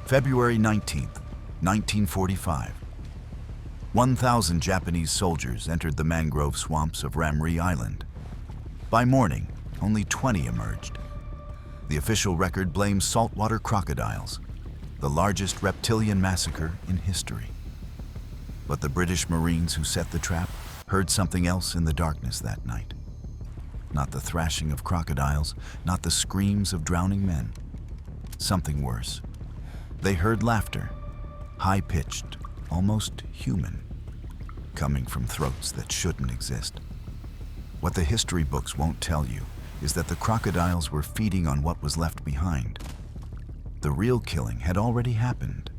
February 19th, 1945. 1,000 Japanese soldiers entered the mangrove swamps of Ramree Island. By morning, only 20 emerged. The official record blames saltwater crocodiles, the largest reptilian massacre in history. But the British Marines who set the trap heard something else in the darkness that night. Not the thrashing of crocodiles, not the screams of drowning men. Something worse. They heard laughter, high-pitched, almost human, coming from throats that shouldn't exist. What the history books won't tell you is that the crocodiles were feeding on what was left behind. The real killing had already happened,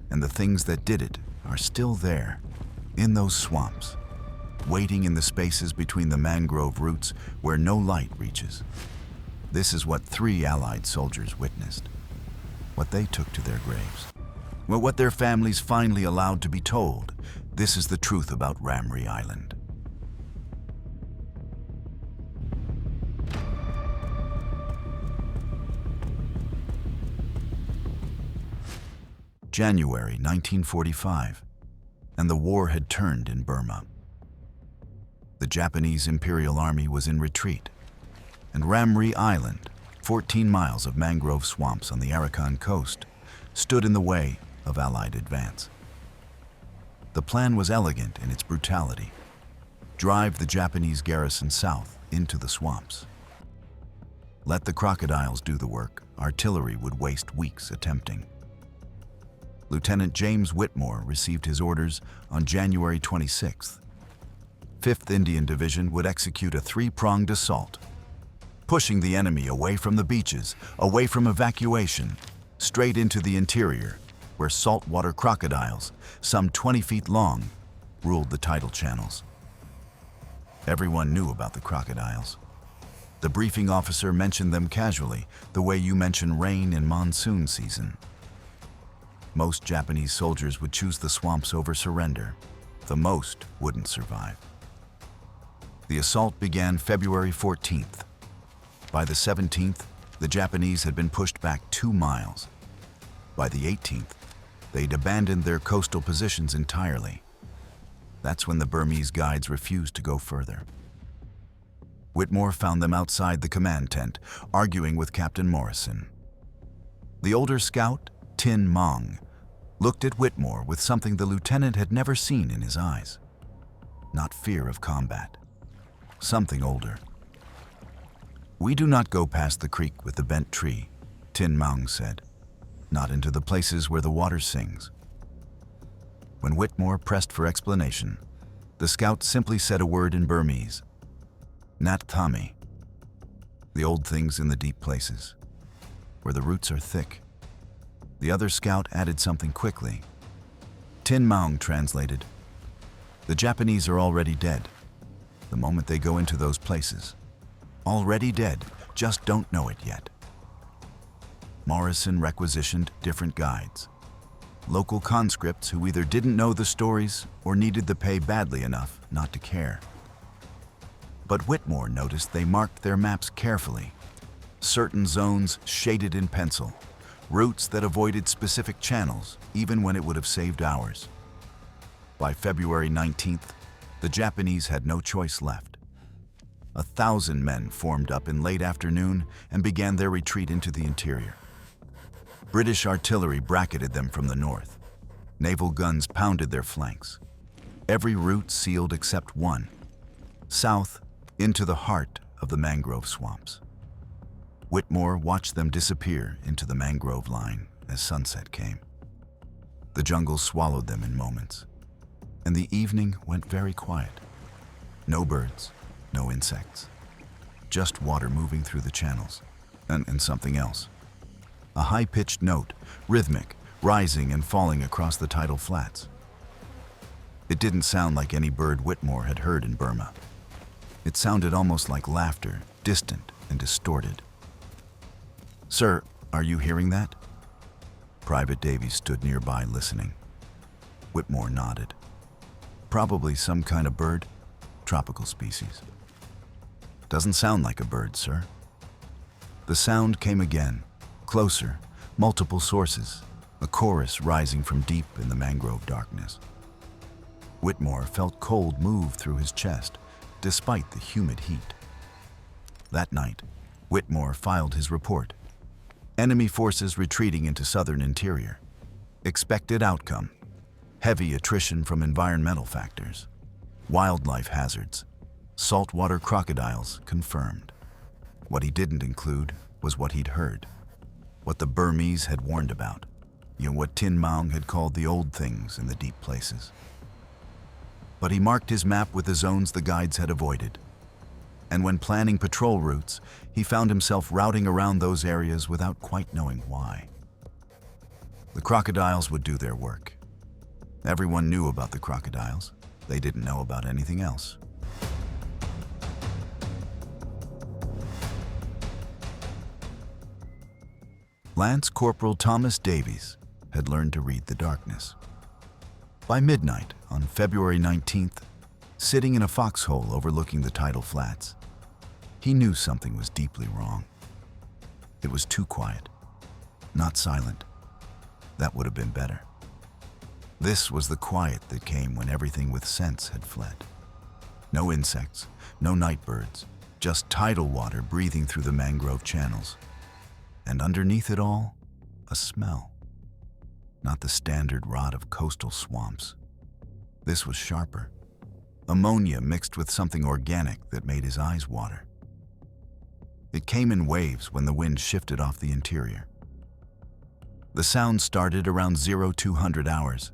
and the things that did it are still there, in those swamps, waiting in the spaces between the mangrove roots where no light reaches. This is what 3 Allied soldiers witnessed, what they took to their graves. Well, what their families finally allowed to be told. This is the truth about Ramree Island. January 1945, and the war had turned in Burma. The Japanese Imperial Army was in retreat, and Ramree Island, 14 miles of mangrove swamps on the Arakan coast, stood in the way of Allied advance. The plan was elegant in its brutality. Drive the Japanese garrison south into the swamps. Let the crocodiles do the work. Artillery would waste weeks attempting. Lieutenant James Whitmore received his orders on January 26th. 5th Indian Division would execute a 3-pronged assault, pushing the enemy away from the beaches, away from evacuation, straight into the interior, where saltwater crocodiles, some 20 feet long, ruled the tidal channels. Everyone knew about the crocodiles. The briefing officer mentioned them casually, the way you mention rain in monsoon season. Most Japanese soldiers would choose the swamps over surrender. The most wouldn't survive. The assault began February 14th. By the 17th, the Japanese had been pushed back 2 miles. By the 18th, they'd abandoned their coastal positions entirely. That's when the Burmese guides refused to go further. Whitmore found them outside the command tent, arguing with Captain Morrison. The older scout, Tin Mong, looked at Whitmore with something the lieutenant had never seen in his eyes. Not fear of combat. Something older. "We do not go past the creek with the bent tree," Tin Mong said. "Not into the places where the water sings." When Whitmore pressed for explanation, the scout simply said a word in Burmese. "Nat Thami." The old things in the deep places, where the roots are thick. The other scout added something quickly. Tin Mong translated, "The Japanese are already dead, the moment they go into those places. Already dead, just don't know it yet." Morrison requisitioned different guides. Local conscripts who either didn't know the stories or needed the pay badly enough not to care. But Whitmore noticed they marked their maps carefully. Certain zones shaded in pencil, routes that avoided specific channels, even when it would have saved hours. By February 19th, the Japanese had no choice left. 1,000 men formed up in late afternoon and began their retreat into the interior. British artillery bracketed them from the north. Naval guns pounded their flanks. Every route sealed except one, south into the heart of the mangrove swamps. Whitmore watched them disappear into the mangrove line as sunset came. The jungle swallowed them in moments, and the evening went very quiet. No birds, no insects, just water moving through the channels, and something else. A high-pitched note, rhythmic, rising and falling across the tidal flats. It didn't sound like any bird Whitmore had heard in Burma. It sounded almost like laughter, distant and distorted. "Sir, are you hearing that?" Private Davies stood nearby listening. Whitmore nodded. "Probably some kind of bird, tropical species." "Doesn't sound like a bird, sir." The sound came again, closer, multiple sources, a chorus rising from deep in the mangrove darkness. Whitmore felt cold move through his chest, despite the humid heat. That night, Whitmore filed his report. Enemy forces retreating into southern interior. Expected outcome: heavy attrition from environmental factors. Wildlife hazards. Saltwater crocodiles confirmed. What he didn't include was what he'd heard. What the Burmese had warned about. What Tin Maung had called the old things in the deep places. But he marked his map with the zones the guides had avoided. And when planning patrol routes, he found himself routing around those areas without quite knowing why. The crocodiles would do their work. Everyone knew about the crocodiles. They didn't know about anything else. Lance Corporal Thomas Davies had learned to read the darkness. By midnight on February 19th, sitting in a foxhole overlooking the tidal flats, he knew something was deeply wrong. It was too quiet, not silent. That would have been better. This was the quiet that came when everything with sense had fled. No insects, no night birds, just tidal water breathing through the mangrove channels. And underneath it all, a smell. Not the standard rot of coastal swamps. This was sharper. Ammonia mixed with something organic that made his eyes water. It came in waves when the wind shifted off the interior. The sound started around 0200 hours.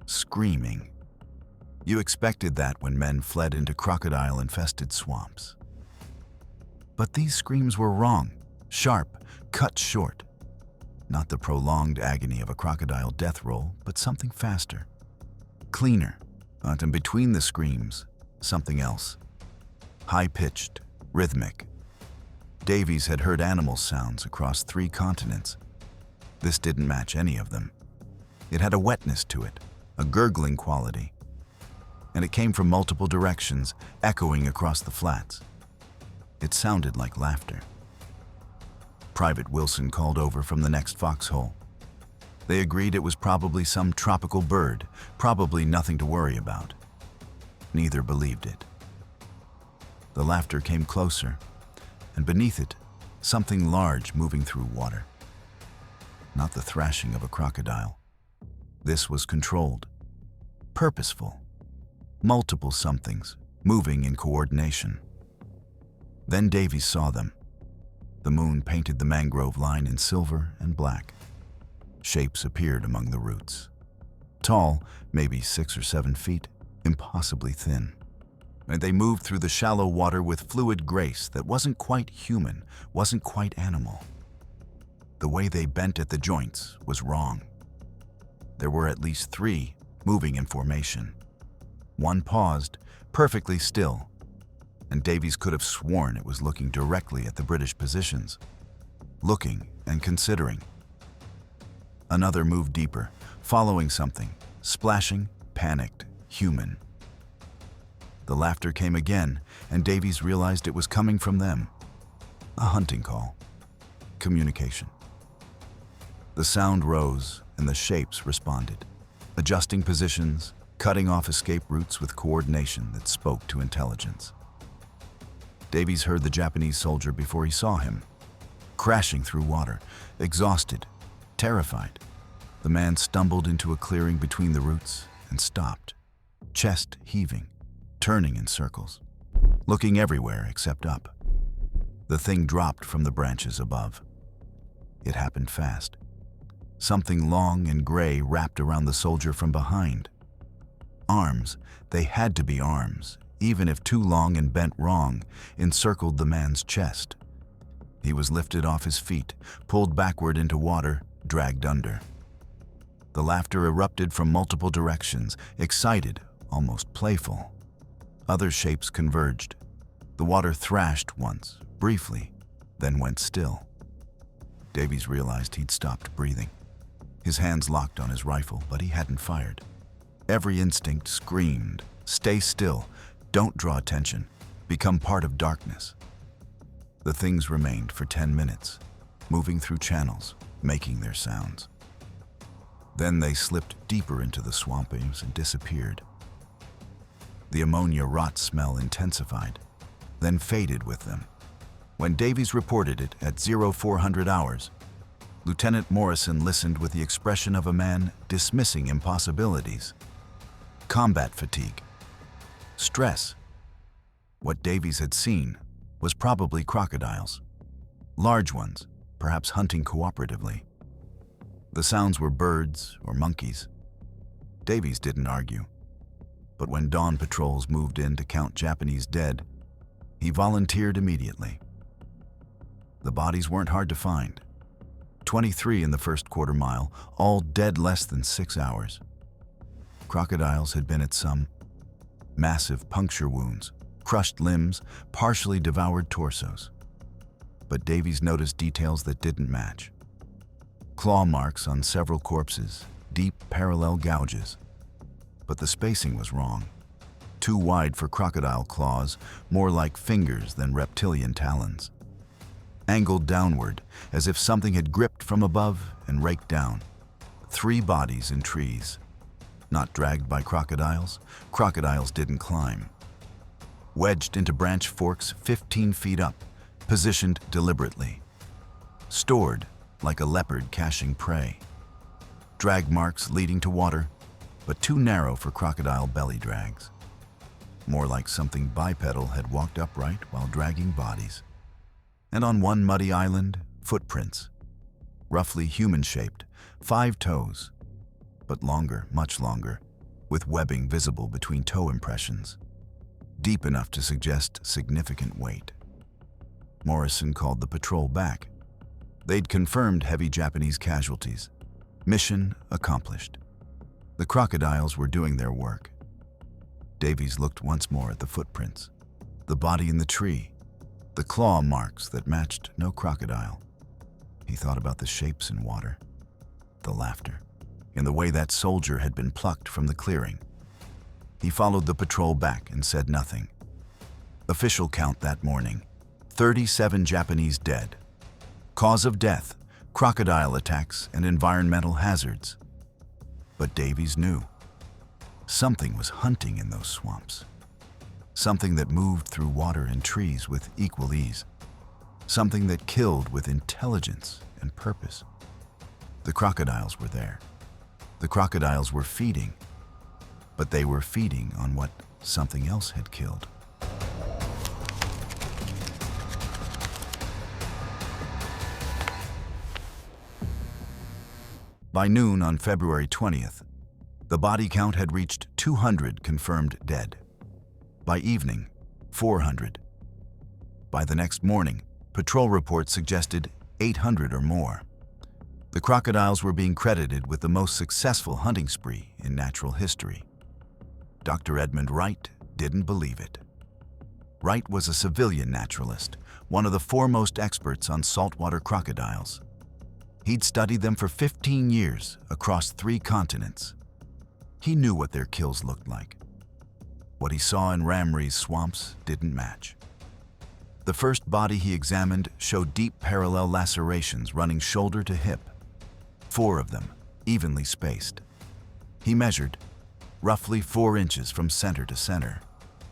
Screaming. You expected that when men fled into crocodile-infested swamps. But these screams were wrong, sharp, cut short. Not the prolonged agony of a crocodile death roll, but something faster, cleaner. And between the screams, something else. High-pitched, rhythmic. Davies had heard animal sounds across 3 continents. This didn't match any of them. It had a wetness to it, a gurgling quality. And it came from multiple directions, echoing across the flats. It sounded like laughter. Private Wilson called over from the next foxhole. They agreed it was probably some tropical bird, probably nothing to worry about. Neither believed it. The laughter came closer, and beneath it, something large moving through water. Not the thrashing of a crocodile. This was controlled, purposeful, multiple somethings moving in coordination. Then Davies saw them. The moon painted the mangrove line in silver and black. Shapes appeared among the roots. Tall, maybe 6 or 7 feet, impossibly thin. And they moved through the shallow water with fluid grace that wasn't quite human, wasn't quite animal. The way they bent at the joints was wrong. There were at least 3 moving in formation. One paused, perfectly still, and Davies could have sworn it was looking directly at the British positions. Looking and considering. Another moved deeper, following something, splashing, panicked, human. The laughter came again, and Davies realized it was coming from them. A hunting call. Communication. The sound rose, and the shapes responded, adjusting positions, cutting off escape routes with coordination that spoke to intelligence. Davies heard the Japanese soldier before he saw him, crashing through water, exhausted, terrified. The man stumbled into a clearing between the roots and stopped, chest heaving, turning in circles, looking everywhere except up. The thing dropped from the branches above. It happened fast. Something long and gray wrapped around the soldier from behind. Arms, they had to be arms, even if too long and bent wrong, encircled the man's chest. He was lifted off his feet, pulled backward into water, dragged under. The laughter erupted from multiple directions, excited, almost playful. Other shapes converged. The water thrashed once, briefly, then went still. Davies realized he'd stopped breathing. His hands locked on his rifle, but he hadn't fired. Every instinct screamed, "Stay still, don't draw attention, become part of darkness." The things remained for 10 minutes, moving through channels, making their sounds. Then they slipped deeper into the swampings and disappeared. The ammonia rot smell intensified, then faded with them. When Davies reported it at 0400 hours, Lieutenant Morrison listened with the expression of a man dismissing impossibilities. Combat fatigue. Stress. What Davies had seen was probably crocodiles. Large ones, perhaps hunting cooperatively. The sounds were birds or monkeys. Davies didn't argue. But when dawn patrols moved in to count Japanese dead, he volunteered immediately. The bodies weren't hard to find. 23 in the first quarter mile, all dead less than 6 hours. Crocodiles had been at some. Massive puncture wounds, crushed limbs, partially devoured torsos. But Davies noticed details that didn't match. Claw marks on several corpses, deep parallel gouges. But the spacing was wrong. Too wide for crocodile claws, more like fingers than reptilian talons. Angled downward, as if something had gripped from above and raked down. 3 bodies in trees. Not dragged by crocodiles. Crocodiles didn't climb. Wedged into branch forks 15 feet up, positioned deliberately. Stored like a leopard caching prey. Drag marks leading to water, but too narrow for crocodile belly drags. More like something bipedal had walked upright while dragging bodies. And on one muddy island, footprints. Roughly human-shaped, 5 toes, but longer, much longer, with webbing visible between toe impressions. Deep enough to suggest significant weight. Morrison called the patrol back. They'd confirmed heavy Japanese casualties. Mission accomplished. The crocodiles were doing their work. Davies looked once more at the footprints, the body in the tree, the claw marks that matched no crocodile. He thought about the shapes in water, the laughter, in the way that soldier had been plucked from the clearing. He followed the patrol back and said nothing. Official count that morning, 37 Japanese dead. Cause of death, crocodile attacks and environmental hazards. But Davies knew. Something was hunting in those swamps. Something that moved through water and trees with equal ease. Something that killed with intelligence and purpose. The crocodiles were there. The crocodiles were feeding. But they were feeding on what something else had killed. By noon on February 20th, the body count had reached 200 confirmed dead. By evening, 400. By the next morning, patrol reports suggested 800 or more. The crocodiles were being credited with the most successful hunting spree in natural history. Dr. Edmund Wright didn't believe it. Wright was a civilian naturalist, one of the foremost experts on saltwater crocodiles. He'd studied them for 15 years across 3 continents. He knew what their kills looked like. What he saw in Ramree's swamps didn't match. The first body he examined showed deep parallel lacerations running shoulder to hip, 4 of them, evenly spaced. He measured, roughly 4 inches from center to center.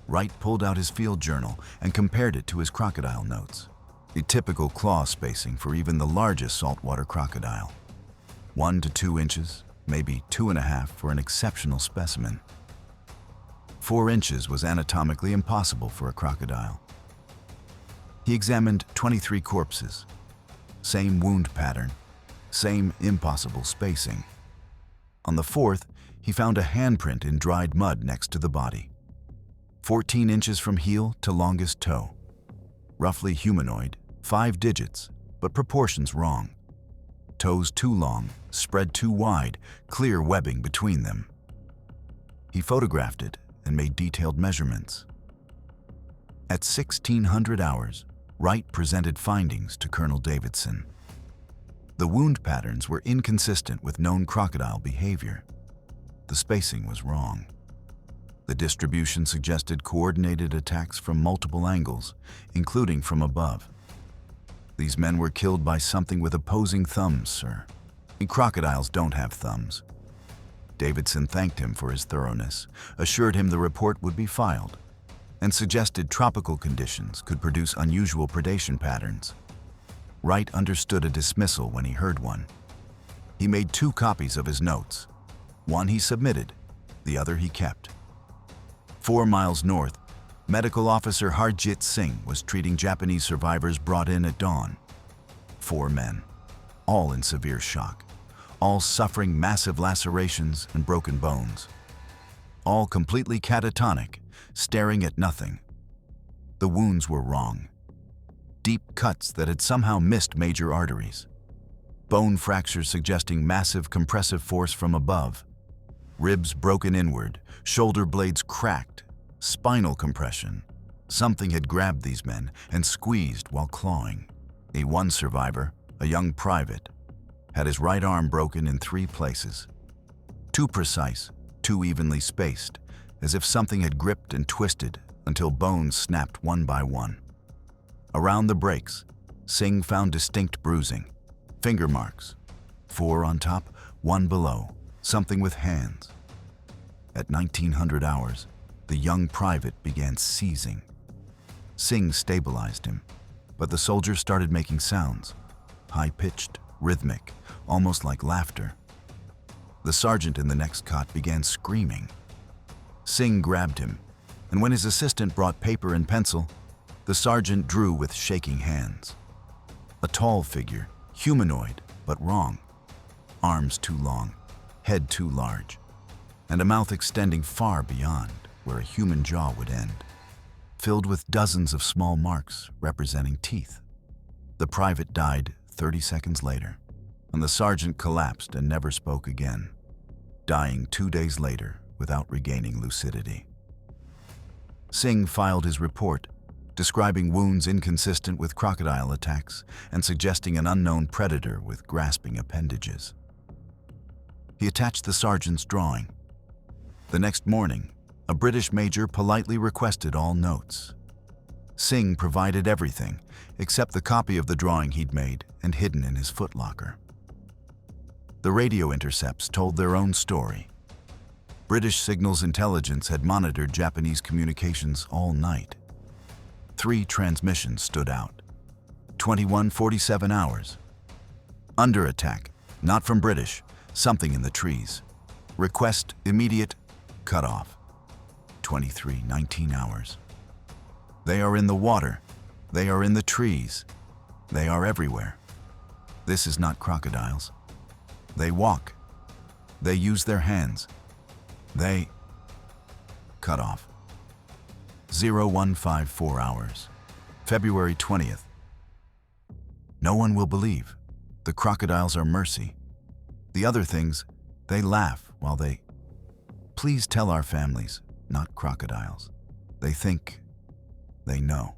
Wright pulled out his field journal and compared it to his crocodile notes. A typical claw spacing for even the largest saltwater crocodile. 1 to 2 inches, maybe 2.5 for an exceptional specimen. 4 inches was anatomically impossible for a crocodile. He examined 23 corpses. Same wound pattern, same impossible spacing. On the 4th, he found a handprint in dried mud next to the body. 14 inches from heel to longest toe. Roughly humanoid, 5 digits, but proportions wrong. Toes too long, spread too wide, clear webbing between them. He photographed it and made detailed measurements. At 1600 hours, Wright presented findings to Colonel Davidson. The wound patterns were inconsistent with known crocodile behavior. The spacing was wrong. The distribution suggested coordinated attacks from multiple angles, including from above. These men were killed by something with opposing thumbs, sir. Crocodiles don't have thumbs. Davidson thanked him for his thoroughness, assured him the report would be filed, and suggested tropical conditions could produce unusual predation patterns. Wright understood a dismissal when he heard one. He made 2 copies of his notes. One he submitted, the other he kept. 4 miles north, Medical Officer Harjit Singh was treating Japanese survivors brought in at dawn. 4 men, all in severe shock, all suffering massive lacerations and broken bones, all completely catatonic, staring at nothing. The wounds were wrong. Deep cuts that had somehow missed major arteries. Bone fractures suggesting massive compressive force from above. Ribs broken inward, shoulder blades cracked, spinal compression. Something had grabbed these men and squeezed while clawing. One survivor, a young private, had his right arm broken in 3 places. Too precise, too evenly spaced, as if something had gripped and twisted until bones snapped one by one. Around the breaks, Singh found distinct bruising, finger marks, 4 on top, 1 below, something with hands. At 1900 hours, the young private began seizing. Singh stabilized him, but the soldier started making sounds, high-pitched, rhythmic, almost like laughter. The sergeant in the next cot began screaming. Singh grabbed him, and when his assistant brought paper and pencil, the sergeant drew with shaking hands. A tall figure, humanoid, but wrong. Arms too long, head too large, and a mouth extending far beyond where a human jaw would end, filled with dozens of small marks representing teeth. The private died 30 seconds later, and the sergeant collapsed and never spoke again, dying 2 days later without regaining lucidity. Singh filed his report, describing wounds inconsistent with crocodile attacks and suggesting an unknown predator with grasping appendages. He attached the sergeant's drawing. The next morning, a British major politely requested all notes. Singh provided everything except the copy of the drawing he'd made and hidden in his footlocker. The radio intercepts told their own story. British signals intelligence had monitored Japanese communications all night. 3 transmissions stood out. 21:47 hours. Under attack, not from British, something in the trees. Request immediate cutoff. 23:19 hours. They are in the water. They are in the trees. They are everywhere. This is not crocodiles. They walk. They use their hands. They... Cut off. 0154 hours. February 20th. No one will believe. The crocodiles are mercy. The other things, they laugh while they... Please tell our families, not crocodiles. They think, they know.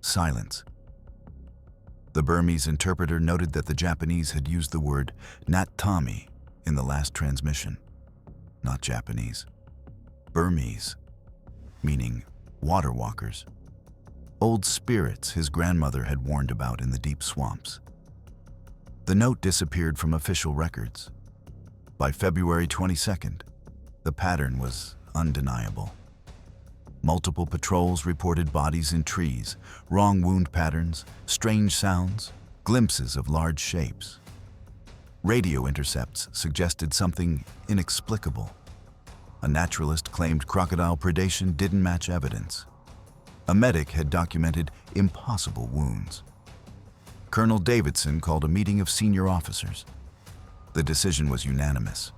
Silence. The Burmese interpreter noted that the Japanese had used the word Nattami in the last transmission. Not Japanese. Burmese, meaning water walkers. Old spirits his grandmother had warned about in the deep swamps. The note disappeared from official records. By February 22nd, the pattern was undeniable. Multiple patrols reported bodies in trees, wrong wound patterns, strange sounds, glimpses of large shapes. Radio intercepts suggested something inexplicable. A naturalist claimed crocodile predation didn't match evidence. A medic had documented impossible wounds. Colonel Davidson called a meeting of senior officers. The decision was unanimous.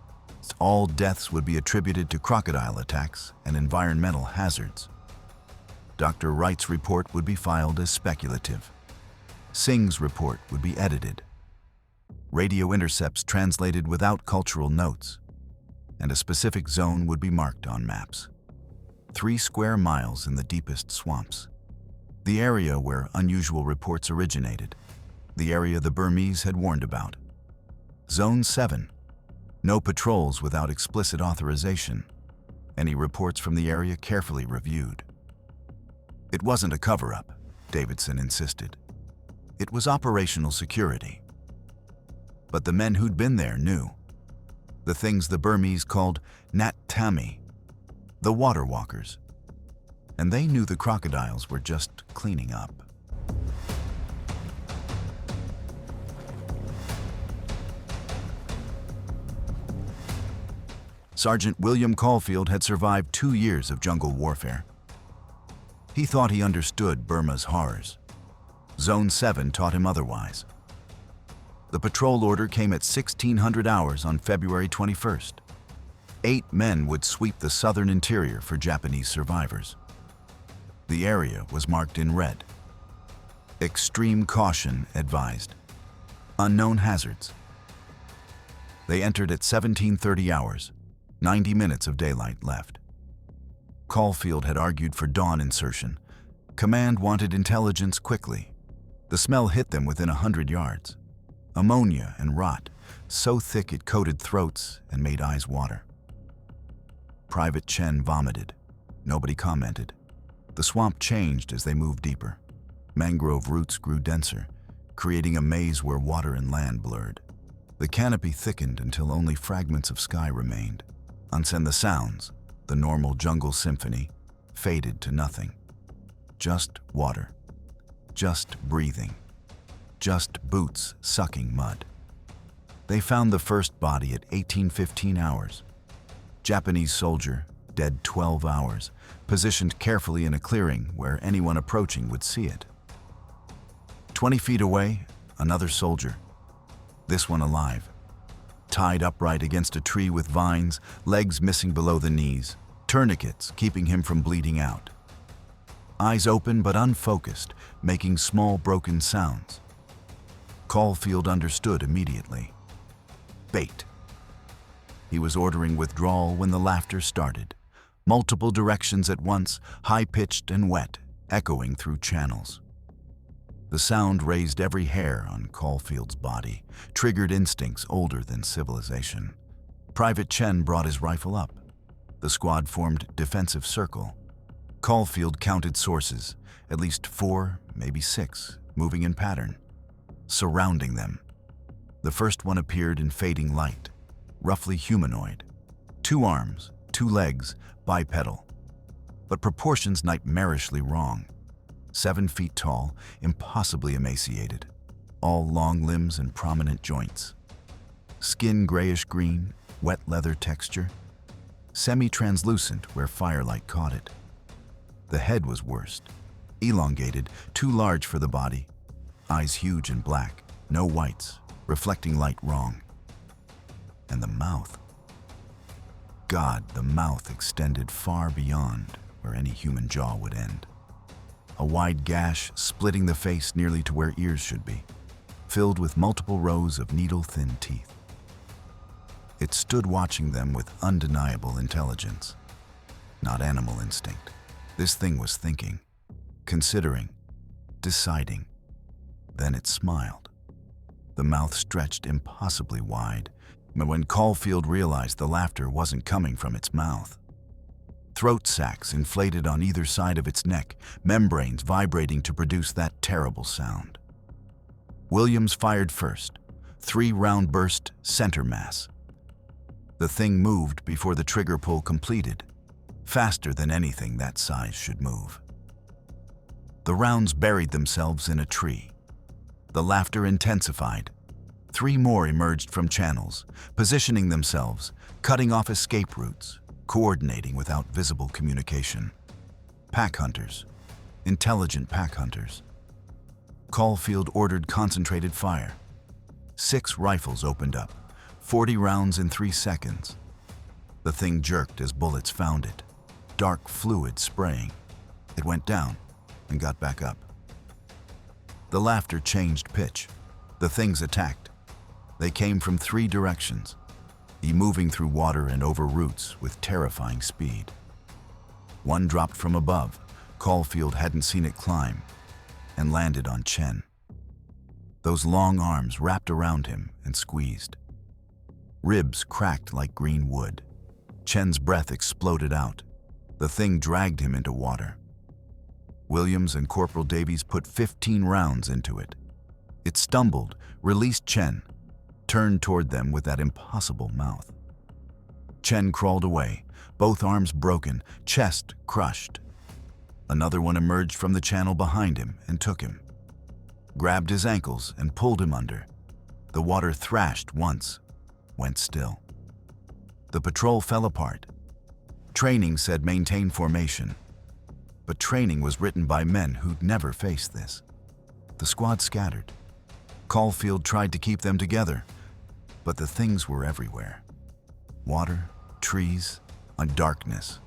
All deaths would be attributed to crocodile attacks and environmental hazards. Dr. Wright's report would be filed as speculative. Singh's report would be edited. Radio intercepts translated without cultural notes, and a specific zone would be marked on maps. 3 square miles in the deepest swamps. The area where unusual reports originated. The area the Burmese had warned about. Zone 7. No patrols without explicit authorization. Any reports from the area carefully reviewed. It wasn't a cover-up, Davidson insisted. It was operational security. But the men who'd been there knew. the things the Burmese called Nat Tami, the water walkers. And they knew the crocodiles were just cleaning up. Sergeant William Caulfield had survived 2 years of jungle warfare. He thought he understood Burma's horrors. Zone 7 taught him otherwise. The patrol order came at 1600 hours on February 21st. 8 men would sweep the southern interior for Japanese survivors. The area was marked in red. Extreme caution advised. Unknown hazards. They entered at 1730 hours, 90 minutes of daylight left. Caulfield had argued for dawn insertion. Command wanted intelligence quickly. The smell hit them within 100 yards. Ammonia and rot, so thick it coated throats and made eyes water. Private Chen vomited. Nobody commented. The swamp changed as they moved deeper. Mangrove roots grew denser, creating a maze where water and land blurred. The canopy thickened until only fragments of sky remained. And the sounds, the normal jungle symphony, faded to nothing. Just water. Just breathing. Just boots sucking mud. They found the first body at 1815 hours. Japanese soldier, dead 12 hours, positioned carefully in a clearing where anyone approaching would see it. 20 feet away, another soldier. This one alive. Tied upright against a tree with vines, legs missing below the knees, tourniquets keeping him from bleeding out. Eyes open but unfocused, making small broken sounds. Caulfield understood immediately. Bait. He was ordering withdrawal when the laughter started. Multiple directions at once, high-pitched and wet, echoing through channels. The sound raised every hair on Caulfield's body, triggered instincts older than civilization. Private Chen brought his rifle up. The squad formed defensive circle. Caulfield counted sources, at least 4, maybe 6, moving in pattern, surrounding them. The first one appeared in fading light, roughly humanoid. 2 arms, 2 legs, bipedal, but proportions nightmarishly wrong. 7 feet tall, impossibly emaciated, all long limbs and prominent joints. Skin grayish-green, wet leather texture, semi-translucent where firelight caught it. The head was worst, elongated, too large for the body, eyes huge and black, no whites, reflecting light wrong. And the mouth. God, the mouth extended far beyond where any human jaw would end. A wide gash splitting the face nearly to where ears should be, filled with multiple rows of needle-thin teeth. It stood watching them with undeniable intelligence, not animal instinct. This thing was thinking, considering, deciding. Then it smiled. The mouth stretched impossibly wide, but when Caulfield realized the laughter wasn't coming from its mouth. Throat sacs inflated on either side of its neck, membranes vibrating to produce that terrible sound. Williams fired first, 3-round burst, center mass. The thing moved before the trigger pull completed, faster than anything that size should move. The rounds buried themselves in a tree. The laughter intensified. 3 more emerged from channels, positioning themselves, cutting off escape routes, coordinating without visible communication. Pack hunters, intelligent pack hunters. Caulfield ordered concentrated fire. 6 rifles opened up, 40 rounds in 3 seconds. The thing jerked as bullets found it, dark fluid spraying. It went down and got back up. The laughter changed pitch. The things attacked. They came from 3 directions, moving through water and over roots with terrifying speed. One dropped from above. Caulfield hadn't seen it climb, and landed on Chen. Those long arms wrapped around him and squeezed. Ribs cracked like green wood. Chen's breath exploded out. The thing dragged him into water. Williams and Corporal Davies put 15 rounds into it. It stumbled, released Chen, turned toward them with that impossible mouth. Chen crawled away, both arms broken, chest crushed. Another one emerged from the channel behind him and took him, grabbed his ankles and pulled him under. The water thrashed once, went still. The patrol fell apart. Training said maintain formation, but training was written by men who'd never faced this. The squad scattered. Caulfield tried to keep them together, but the things were everywhere. Water, trees, and darkness.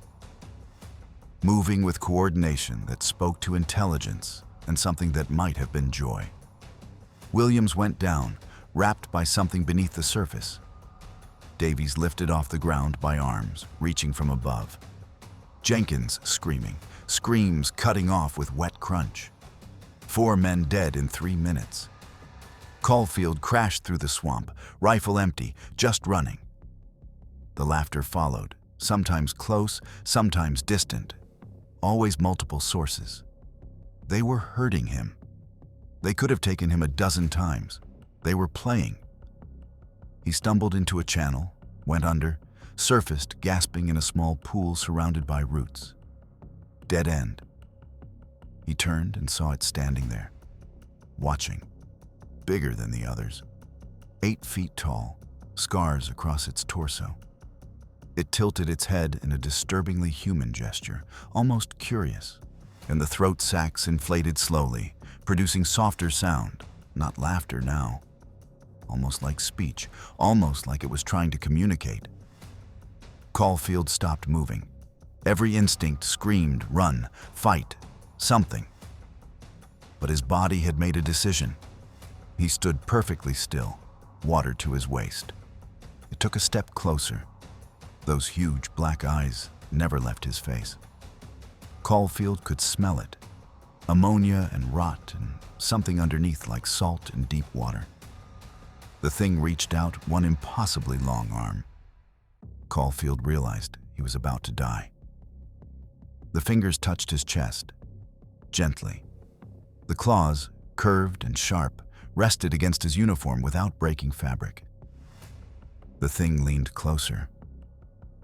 Moving with coordination that spoke to intelligence and something that might have been joy. Williams went down, wrapped by something beneath the surface. Davies lifted off the ground by arms, reaching from above. Jenkins screaming, screams cutting off with wet crunch. 4 men dead in 3 minutes. Caulfield crashed through the swamp, rifle empty, just running. The laughter followed, sometimes close, sometimes distant, always multiple sources. They were hurting him. They could have taken him a dozen times. They were playing. He stumbled into a channel, went under, surfaced gasping in a small pool surrounded by roots. Dead end. He turned and saw it standing there, watching. Bigger than the others. 8 feet tall, scars across its torso. It tilted its head in a disturbingly human gesture, almost curious, and the throat sacs inflated slowly, producing softer sound, not laughter now. Almost like speech, almost like it was trying to communicate. Caulfield stopped moving. Every instinct screamed, run, fight, something. But his body had made a decision. He stood perfectly still, water to his waist. It took a step closer. Those huge black eyes never left his face. Caulfield could smell it. Ammonia and rot and something underneath like salt and deep water. The thing reached out one impossibly long arm. Caulfield realized he was about to die. The fingers touched his chest, gently. The claws, curved and sharp, rested against his uniform without breaking fabric. The thing leaned closer.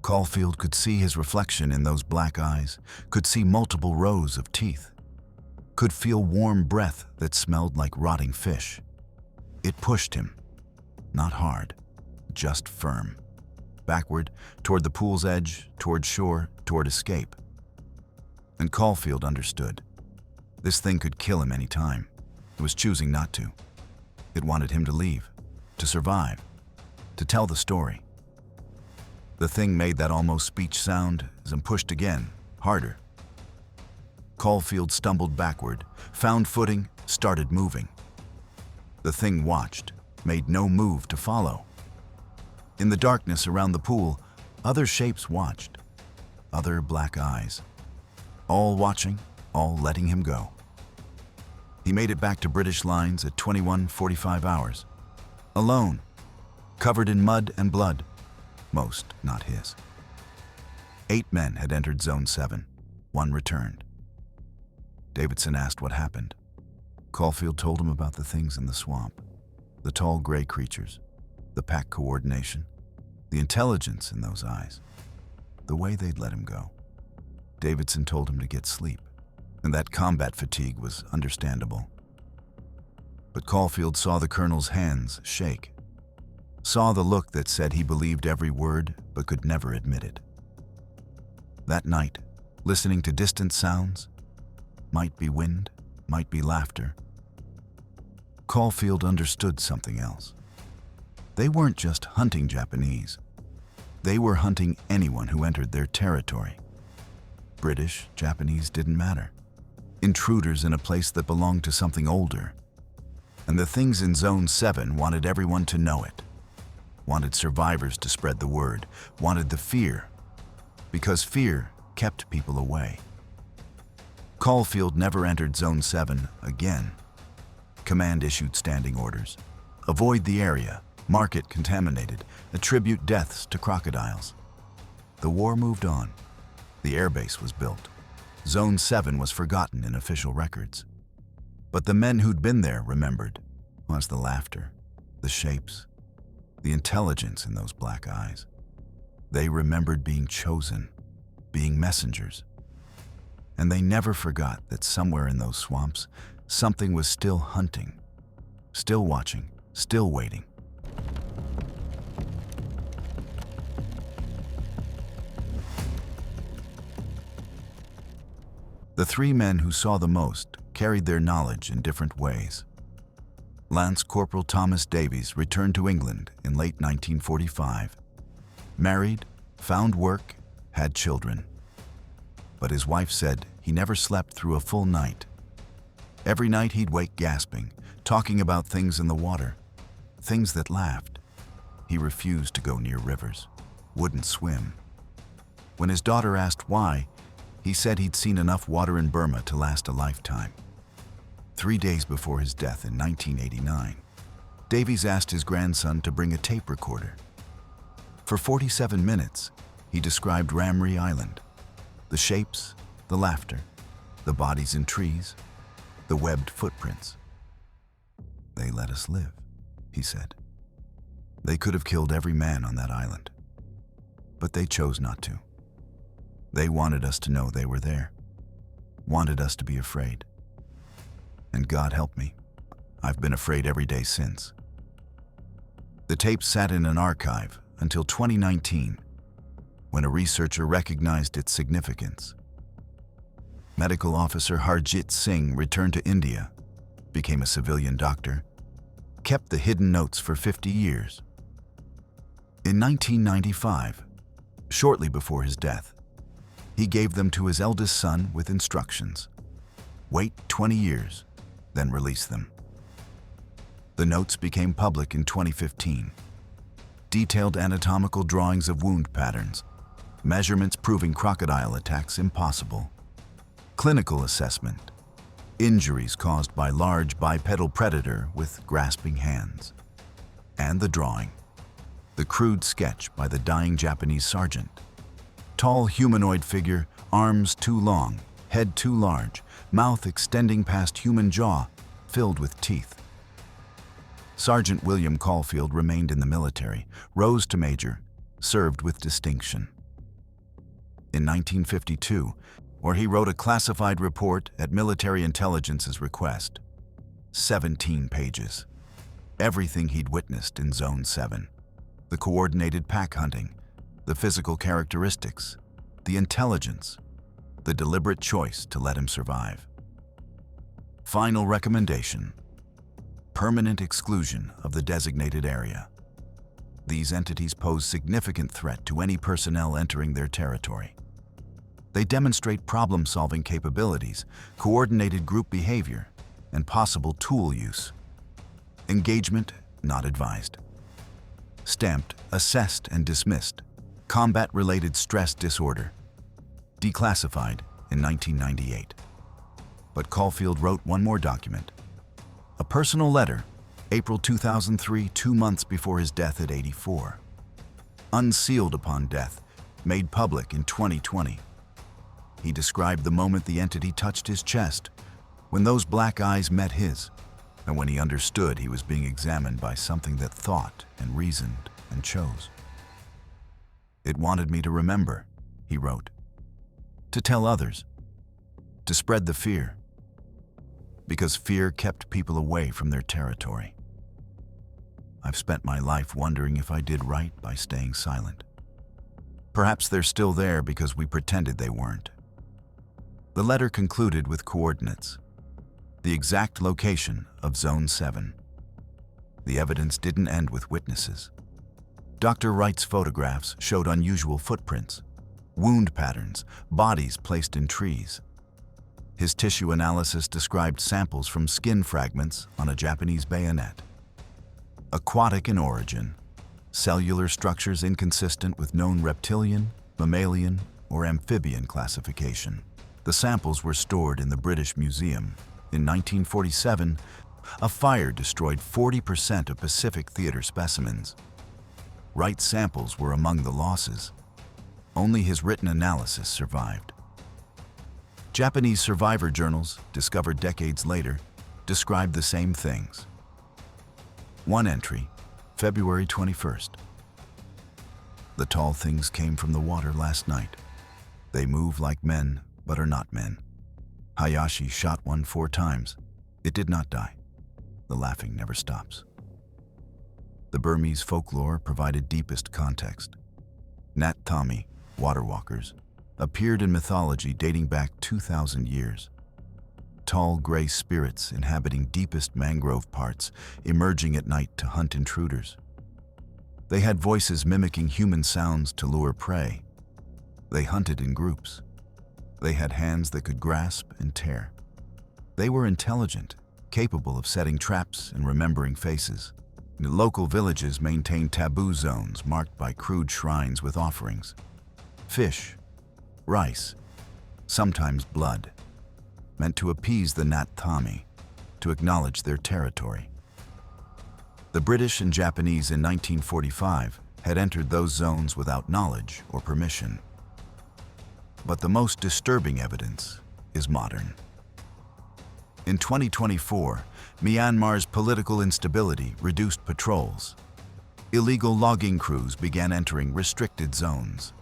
Caulfield could see his reflection in those black eyes, could see multiple rows of teeth, could feel warm breath that smelled like rotting fish. It pushed him, not hard, just firm. Backward, toward the pool's edge, toward shore, toward escape. And Caulfield understood. This thing could kill him any time. It was choosing not to. It wanted him to leave, to survive, to tell the story. The thing made that almost speech sound and pushed again, harder. Caulfield stumbled backward, found footing, started moving. The thing watched, made no move to follow. In the darkness around the pool, other shapes watched, other black eyes. All watching, all letting him go. He made it back to British lines at 21:45 hours. Alone, covered in mud and blood, most not his. 8 men had entered Zone 7. 1 returned. Davidson asked what happened. Caulfield told him about the things in the swamp, the tall gray creatures, the pack coordination, the intelligence in those eyes, the way they'd let him go. Davidson told him to get sleep, and that combat fatigue was understandable. But Caulfield saw the colonel's hands shake, saw the look that said he believed every word but could never admit it. That night, listening to distant sounds, might be wind, might be laughter, Caulfield understood something else. They weren't just hunting Japanese. They were hunting anyone who entered their territory. British, Japanese didn't matter. Intruders in a place that belonged to something older. And the things in Zone 7 wanted everyone to know it. Wanted survivors to spread the word. Wanted the fear. Because fear kept people away. Caulfield never entered Zone 7 again. Command issued standing orders. Avoid the area. Mark it contaminated. Attribute deaths to crocodiles. The war moved on. The airbase was built. Zone 7 was forgotten in official records. But the men who'd been there remembered. Was the laughter, the shapes, the intelligence in those black eyes. They remembered being chosen, being messengers. And they never forgot that somewhere in those swamps, something was still hunting, still watching, still waiting. The three men who saw the most carried their knowledge in different ways. Lance Corporal Thomas Davies returned to England in late 1945. Married, found work, had children. But his wife said he never slept through a full night. Every night he'd wake gasping, talking about things in the water, things that laughed. He refused to go near rivers, wouldn't swim. When his daughter asked why, he said he'd seen enough water in Burma to last a lifetime. 3 days before his death in 1989, Davies asked his grandson to bring a tape recorder. For 47 minutes, he described Ramree Island, the shapes, the laughter, the bodies in trees, the webbed footprints. "They let us live," he said. "They could have killed every man on that island, but they chose not to. They wanted us to know they were there, wanted us to be afraid. And God help me, I've been afraid every day since." The tape sat in an archive until 2019, when a researcher recognized its significance. Medical officer Harjit Singh returned to India, became a civilian doctor, kept the hidden notes for 50 years. In 1995, shortly before his death, he gave them to his eldest son with instructions: wait 20 years, then release them. The notes became public in 2015. Detailed anatomical drawings of wound patterns, measurements proving crocodile attacks impossible, clinical assessment, injuries caused by large bipedal predator with grasping hands, and the drawing, the crude sketch by the dying Japanese sergeant. Tall humanoid figure, arms too long, head too large, mouth extending past human jaw, filled with teeth. Sergeant William Caulfield remained in the military, rose to major, served with distinction. In 1952, where he wrote a classified report at military intelligence's request. 17 pages. Everything he'd witnessed in Zone 7. The coordinated pack hunting, the physical characteristics, the intelligence, the deliberate choice to let him survive. Final recommendation: permanent exclusion of the designated area. These entities pose significant threat to any personnel entering their territory. They demonstrate problem-solving capabilities, coordinated group behavior, and possible tool use. Engagement not advised. Stamped, assessed, and dismissed. Combat-related stress disorder. Declassified in 1998. But Caulfield wrote one more document. A personal letter, April 2003, 2 months before his death at 84. Unsealed upon death, made public in 2020. He described the moment the entity touched his chest, when those black eyes met his, and when he understood he was being examined by something that thought and reasoned and chose. "It wanted me to remember," he wrote, "to tell others, to spread the fear, because fear kept people away from their territory. I've spent my life wondering if I did right by staying silent. Perhaps they're still there because we pretended they weren't." The letter concluded with coordinates, the exact location of Zone 7. The evidence didn't end with witnesses. Dr. Wright's photographs showed unusual footprints, wound patterns, bodies placed in trees. His tissue analysis described samples from skin fragments on a Japanese bayonet. Aquatic in origin, cellular structures inconsistent with known reptilian, mammalian, or amphibian classification. The samples were stored in the British Museum. In 1947, a fire destroyed 40% of Pacific Theater specimens. Wright's samples were among the losses. Only his written analysis survived. Japanese survivor journals, discovered decades later, described the same things. One entry, February 21st. The tall things came from the water last night. They move like men, but are not men. Hayashi shot one 4 times. It did not die. The laughing never stops. The Burmese folklore provided deepest context. Nat Thami, water walkers, appeared in mythology dating back 2,000 years. Tall gray spirits inhabiting deepest mangrove parts, emerging at night to hunt intruders. They had voices mimicking human sounds to lure prey. They hunted in groups. They had hands that could grasp and tear. They were intelligent, capable of setting traps and remembering faces. Local villages maintained taboo zones marked by crude shrines with offerings. Fish, rice, sometimes blood, meant to appease the Nat Thami, to acknowledge their territory. The British and Japanese in 1945 had entered those zones without knowledge or permission. But the most disturbing evidence is modern. In 2024, Myanmar's political instability reduced patrols. Illegal logging crews began entering restricted zones.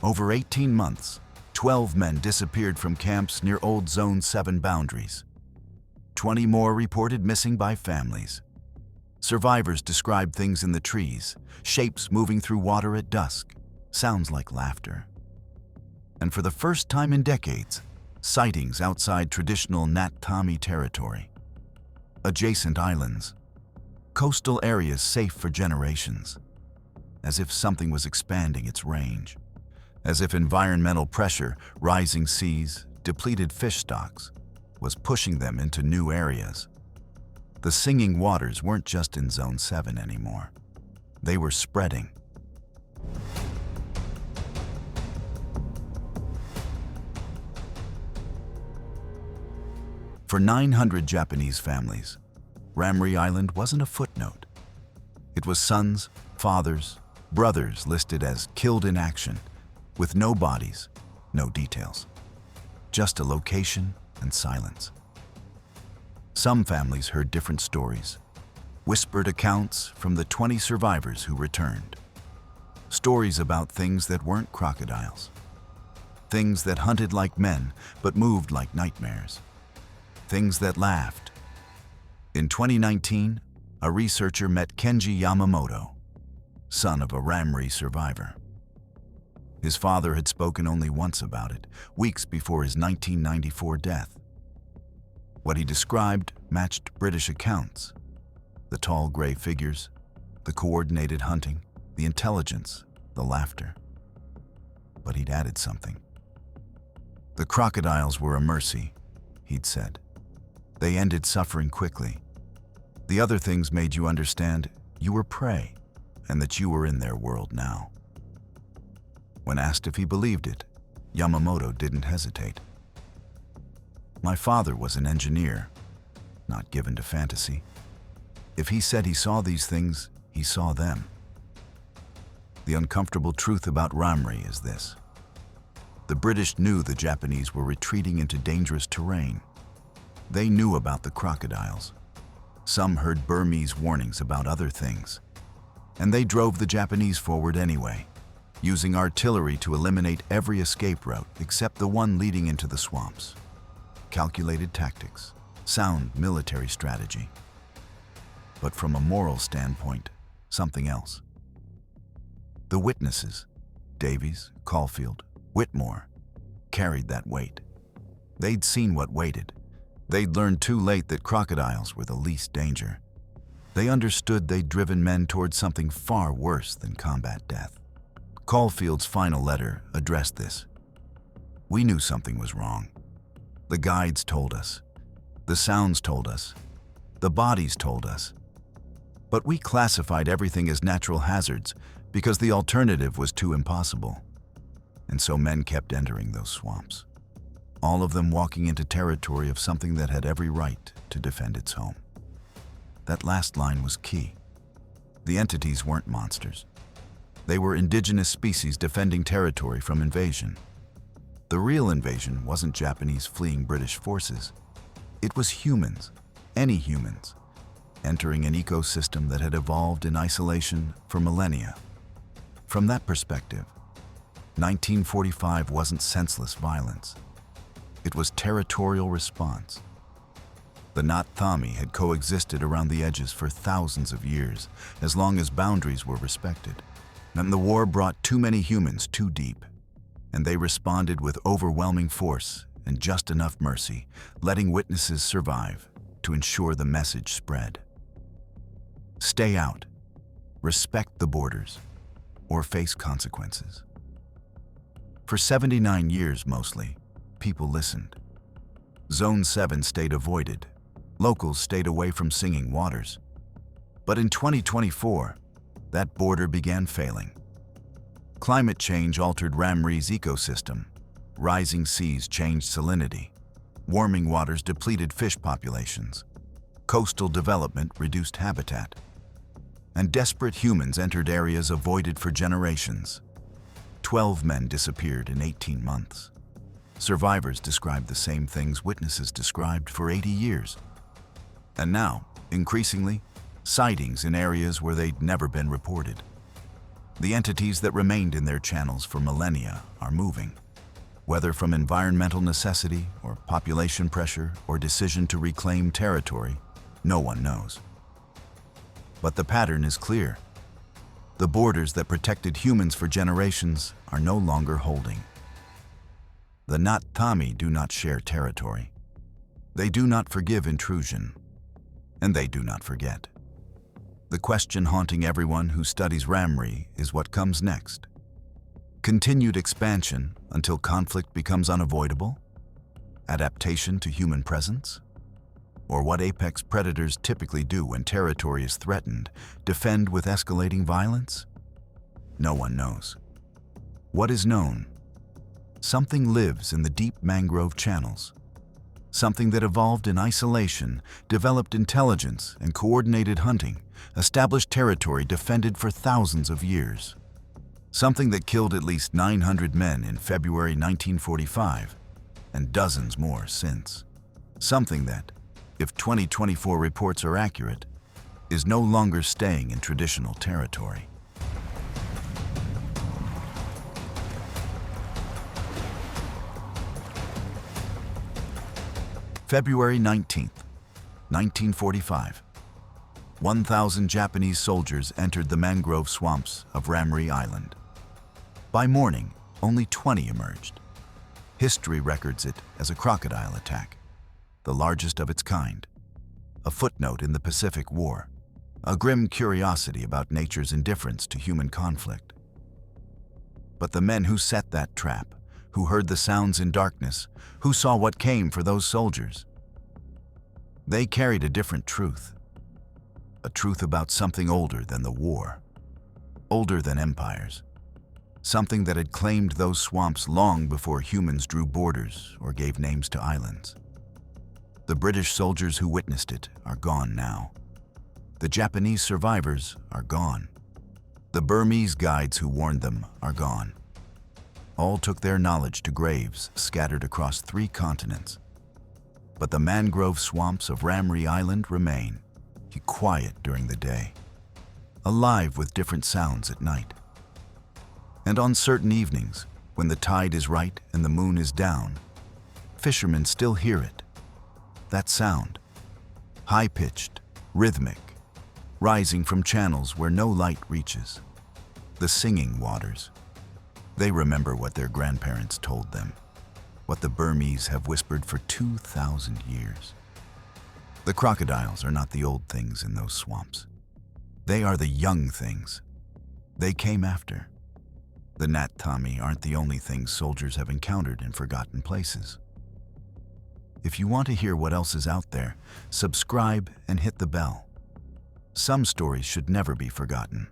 Over 18 months, 12 men disappeared from camps near old Zone 7 boundaries. 20 more reported missing by families. Survivors described things in the trees, shapes moving through water at dusk, sounds like laughter. And for the first time in decades, sightings outside traditional Nat Thami territory. Adjacent islands, coastal areas safe for generations, as if something was expanding its range, as if environmental pressure, rising seas, depleted fish stocks, was pushing them into new areas. The singing waters weren't just in Zone 7 anymore. They were spreading. For 900 Japanese families, Ramri Island wasn't a footnote. It was sons, fathers, brothers listed as killed in action, with no bodies, no details. Just a location and silence. Some families heard different stories, whispered accounts from the 20 survivors who returned. Stories about things that weren't crocodiles. Things that hunted like men but moved like nightmares. Things that laughed. In 2019, a researcher met Kenji Yamamoto, son of a Ramri survivor. His father had spoken only once about it, weeks before his 1994 death. What he described matched British accounts. The tall gray figures, the coordinated hunting, the intelligence, the laughter. But he'd added something. The crocodiles were a mercy, he'd said. They ended suffering quickly. The other things made you understand you were prey and that you were in their world now. When asked if he believed it, Yamamoto didn't hesitate. My father was an engineer, not given to fantasy. If he said he saw these things, he saw them. The uncomfortable truth about Ramri is this. The British knew the Japanese were retreating into dangerous terrain. They knew about the crocodiles. Some heard Burmese warnings about other things. And they drove the Japanese forward anyway, using artillery to eliminate every escape route except the one leading into the swamps. Calculated tactics, sound military strategy. But from a moral standpoint, something else. The witnesses, Davies, Caulfield, Whitmore, carried that weight. They'd seen what waited. They'd learned too late that crocodiles were the least danger. They understood they'd driven men towards something far worse than combat death. Caulfield's final letter addressed this. We knew something was wrong. The guides told us. The sounds told us. The bodies told us. But we classified everything as natural hazards because the alternative was too impossible. And so men kept entering those swamps. All of them walking into territory of something that had every right to defend its home. That last line was key. The entities weren't monsters. They were indigenous species defending territory from invasion. The real invasion wasn't Japanese fleeing British forces. It was humans, any humans, entering an ecosystem that had evolved in isolation for millennia. From that perspective, 1945 wasn't senseless violence. It was territorial response. The Nat Thami had coexisted around the edges for thousands of years, as long as boundaries were respected. And the war brought too many humans too deep, and they responded with overwhelming force and just enough mercy, letting witnesses survive to ensure the message spread. Stay out, respect the borders, or face consequences. For 79 years mostly, people listened. Zone 7 stayed avoided. Locals stayed away from Singing Waters. But in 2024, that border began failing. Climate change altered Ramri's ecosystem. Rising seas changed salinity. Warming waters depleted fish populations. Coastal development reduced habitat. And desperate humans entered areas avoided for generations. 12 men disappeared in 18 months. Survivors described the same things witnesses described for 80 years. And now, increasingly, sightings in areas where they'd never been reported. The entities that remained in their channels for millennia are moving. Whether from environmental necessity or population pressure or decision to reclaim territory, no one knows. But the pattern is clear. The borders that protected humans for generations are no longer holding. The Nat Thami do not share territory. They do not forgive intrusion, and they do not forget. The question haunting everyone who studies Ramri is what comes next. Continued expansion until conflict becomes unavoidable? Adaptation to human presence? Or what apex predators typically do when territory is threatened, defend with escalating violence? No one knows. What is known? Something lives in the deep mangrove channels. Something that evolved in isolation, developed intelligence and coordinated hunting, established territory defended for thousands of years. Something that killed at least 900 men in February 1945, and dozens more since. Something that, if 2024 reports are accurate, is no longer staying in traditional territory. February 19th, 1945. 1,000 Japanese soldiers entered the mangrove swamps of Ramri Island. By morning, only 20 emerged. History records it as a crocodile attack, the largest of its kind. A footnote in the Pacific War, a grim curiosity about nature's indifference to human conflict. But the men who set that trap, who heard the sounds in darkness, who saw what came for those soldiers, they carried a different truth. A truth about something older than the war, older than empires. Something that had claimed those swamps long before humans drew borders or gave names to islands. The British soldiers who witnessed it are gone now. The Japanese survivors are gone. The Burmese guides who warned them are gone. All took their knowledge to graves scattered across 3 continents. But the mangrove swamps of Ramri Island remain, quiet during the day, alive with different sounds at night. And on certain evenings, when the tide is right and the moon is down, fishermen still hear it. That sound, high-pitched, rhythmic, rising from channels where no light reaches. The Singing Waters. They remember what their grandparents told them, what the Burmese have whispered for 2,000 years. The crocodiles are not the old things in those swamps. They are the young things. They came after. The Nat Thami aren't the only things soldiers have encountered in forgotten places. If you want to hear what else is out there, subscribe and hit the bell. Some stories should never be forgotten.